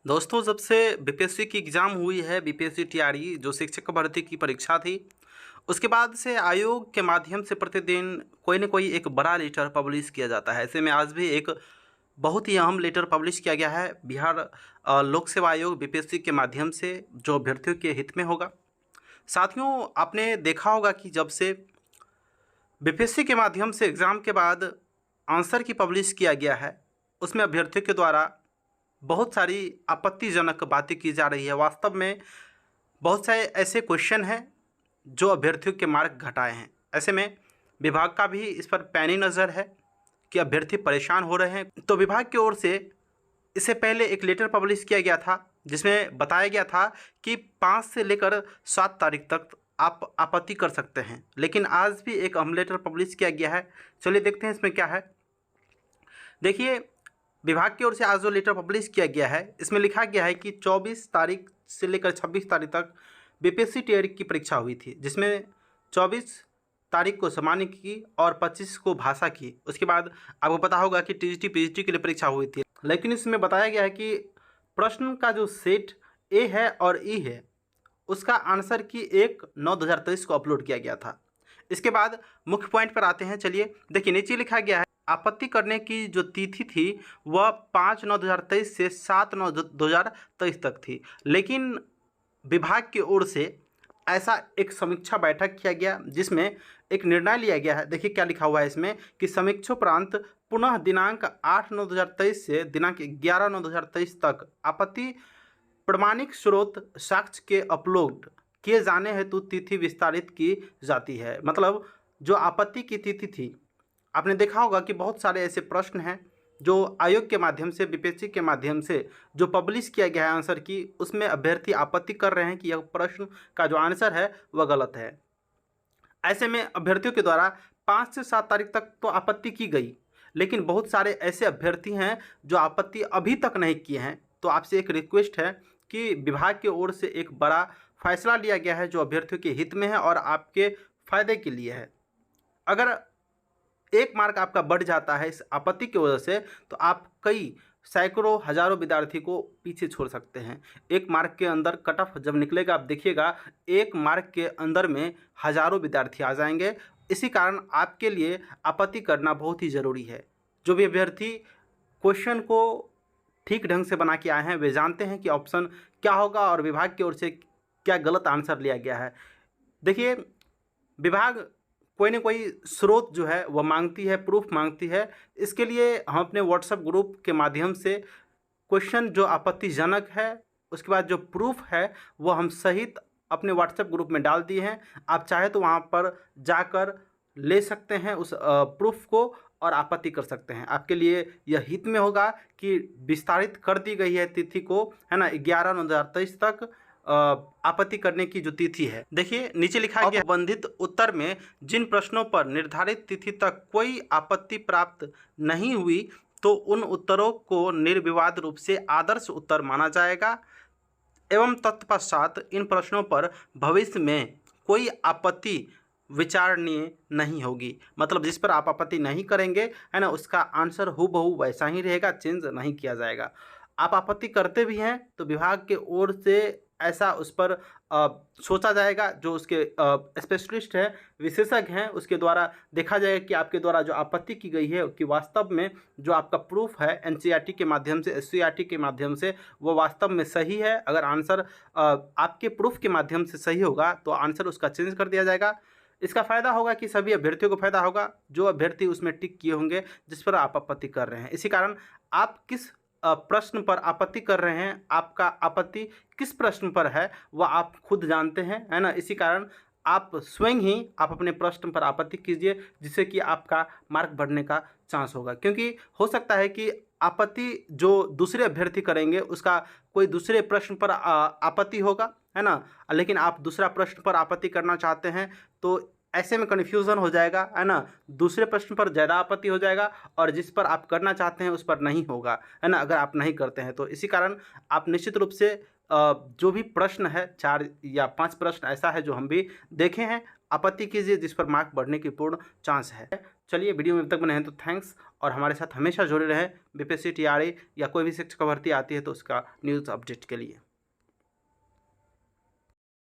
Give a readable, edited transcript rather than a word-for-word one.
दोस्तों, जब से बीपीएससी की एग्ज़ाम हुई है, बीपीएससी टीआरई जो शिक्षक भर्ती की परीक्षा थी, उसके बाद से आयोग के माध्यम से प्रतिदिन कोई न कोई एक बड़ा लेटर पब्लिश किया जाता है। ऐसे में आज भी एक बहुत ही अहम लेटर पब्लिश किया गया है बिहार लोक सेवा आयोग बीपीएससी के माध्यम से, जो अभ्यर्थियों के हित में होगा। साथियों, आपने देखा होगा कि जब से बीपीएससी के माध्यम से एग्ज़ाम के बाद आंसर की पब्लिश किया गया है, उसमें अभ्यर्थियों के द्वारा बहुत सारी आपत्तिजनक बातें की जा रही है। वास्तव में बहुत सारे ऐसे क्वेश्चन हैं जो अभ्यर्थियों के मार्क घटाए हैं। ऐसे में विभाग का भी इस पर पैनी नज़र है कि अभ्यर्थी परेशान हो रहे हैं। तो विभाग की ओर से इससे पहले एक लेटर पब्लिश किया गया था, जिसमें बताया गया था कि 5 से लेकर 7 तारीख तक आप आपत्ति कर सकते हैं। लेकिन आज भी एक अहम लेटर पब्लिश किया गया है। चलिए देखते हैं इसमें क्या है। देखिए, विभाग की ओर से आज जो लेटर पब्लिश किया गया है, इसमें लिखा गया है कि 24 तारीख से लेकर 26 तारीख तक बीपीएससी टीआरई की परीक्षा हुई थी, जिसमें 24 तारीख को सामान्य की और 25 को भाषा की। उसके बाद आपको पता होगा कि टीजीटी पीजीटी के लिए परीक्षा हुई थी। लेकिन इसमें बताया गया है कि प्रश्न का जो सेट ए है और ई है, उसका आंसर की 1/9/2023 को अपलोड किया गया था। इसके बाद मुख्य पॉइंट पर आते हैं। चलिए देखिए, नीचे लिखा गया है आपत्ति करने की जो तिथि थी वह 5/9/2023 से 7/9/2023 तक थी। लेकिन विभाग की ओर से ऐसा एक समीक्षा बैठक किया गया, जिसमें एक निर्णय लिया गया है। देखिए क्या लिखा हुआ है इसमें कि समीक्षोपरांत पुनः दिनांक 8/9/2023 से दिनांक 11/9/2023 तक आपत्ति प्रमाणिक स्रोत साक्ष्य के अपलोड किए जाने हेतु तिथि विस्तारित की जाती है। मतलब जो आपत्ति की तिथि थी, आपने देखा होगा कि बहुत सारे ऐसे प्रश्न हैं जो आयोग के माध्यम से, बीपीएससी के माध्यम से जो पब्लिश किया गया है आंसर की, उसमें अभ्यर्थी आपत्ति कर रहे हैं कि यह प्रश्न का जो आंसर है वह गलत है। ऐसे में अभ्यर्थियों के द्वारा 5 से 7 तारीख तक तो आपत्ति की गई, लेकिन बहुत सारे ऐसे अभ्यर्थी हैं जो आपत्ति अभी तक नहीं किए हैं। तो आपसे एक रिक्वेस्ट है कि विभाग की ओर से एक बड़ा फैसला लिया गया है जो अभ्यर्थियों के हित में है और आपके फायदे के लिए है। अगर 1 मार्क आपका बढ़ जाता है इस आपत्ति की वजह से, तो आप कई सैकड़ों हज़ारों विद्यार्थी को पीछे छोड़ सकते हैं। 1 मार्क के अंदर कट ऑफ जब निकलेगा, आप देखिएगा 1 मार्क के अंदर में हज़ारों विद्यार्थी आ जाएंगे। इसी कारण आपके लिए आपत्ति करना बहुत ही ज़रूरी है। जो भी अभ्यर्थी क्वेश्चन को ठीक ढंग से बना के आए हैं, वे जानते हैं कि ऑप्शन क्या होगा और विभाग की ओर से क्या गलत आंसर लिया गया है। देखिए, विभाग कोई ना कोई स्रोत जो है वह मांगती है, प्रूफ मांगती है। इसके लिए हम अपने व्हाट्सएप ग्रुप के माध्यम से क्वेश्चन जो आपत्तिजनक है, उसके बाद जो प्रूफ है वो हम सहित अपने व्हाट्सएप ग्रुप में डाल दिए हैं। आप चाहे तो वहाँ पर जाकर ले सकते हैं उस प्रूफ को और आपत्ति कर सकते हैं। आपके लिए यह हित में होगा कि विस्तारित कर दी गई है तिथि को, है ना, 11/9/2023 तक आपत्ति करने की जो तिथि है। देखिए नीचे लिखा गया, संबंधित उत्तर में जिन प्रश्नों पर निर्धारित तिथि तक कोई आपत्ति प्राप्त नहीं हुई, तो उन उत्तरों को निर्विवाद रूप से आदर्श उत्तर माना जाएगा एवं तत्पश्चात इन प्रश्नों पर भविष्य में कोई आपत्ति विचारणीय नहीं होगी। मतलब जिस पर आप आपत्ति नहीं करेंगे, है ना, उसका आंसर हूबहू वैसा ही रहेगा, चेंज नहीं किया जाएगा। आप आपत्ति करते भी हैं तो विभाग के ओर से ऐसा उस पर सोचा जाएगा, जो उसके स्पेशलिस्ट हैं, विशेषज्ञ हैं, उसके द्वारा देखा जाएगा कि आपके द्वारा जो आपत्ति की गई है कि वास्तव में जो आपका प्रूफ है एनसीईआरटी के माध्यम से, एससीईआरटी के माध्यम से, वो वास्तव में सही है। अगर आंसर आपके प्रूफ के माध्यम से सही होगा तो आंसर उसका चेंज कर दिया जाएगा। इसका फ़ायदा होगा कि सभी अभ्यर्थियों को फ़ायदा होगा जो अभ्यर्थी उसमें टिक किए होंगे जिस पर आप आपत्ति कर रहे हैं। इसी कारण आप किस प्रश्न पर आपत्ति कर रहे हैं, आपका आपत्ति किस प्रश्न पर है, वह आप खुद जानते हैं, है ना। इसी कारण आप स्वयं ही आप अपने प्रश्न पर आपत्ति कीजिए, जिससे कि आपका मार्क बढ़ने का चांस होगा। क्योंकि हो सकता है कि आपत्ति जो दूसरे अभ्यर्थी करेंगे उसका कोई दूसरे प्रश्न पर आपत्ति होगा, है ना, लेकिन आप दूसरा प्रश्न पर आपत्ति करना चाहते हैं, तो ऐसे में कन्फ्यूज़न हो जाएगा, है ना। दूसरे प्रश्न पर ज़्यादा आपत्ति हो जाएगा और जिस पर आप करना चाहते हैं उस पर नहीं होगा, है ना, अगर आप नहीं करते हैं तो। इसी कारण आप निश्चित रूप से जो भी प्रश्न है, 4 या 5 प्रश्न ऐसा है जो हम भी देखे हैं, आपत्ति कीजिए जिस पर मार्क बढ़ने की पूर्ण चांस है। चलिए, वीडियो में अब तक बने हैं तो थैंक्स, और हमारे साथ हमेशा जुड़े रहें बीपीएससी टीआरई या कोई भी शिक्षक भर्ती आती है तो उसका न्यूज़ अपडेट के लिए।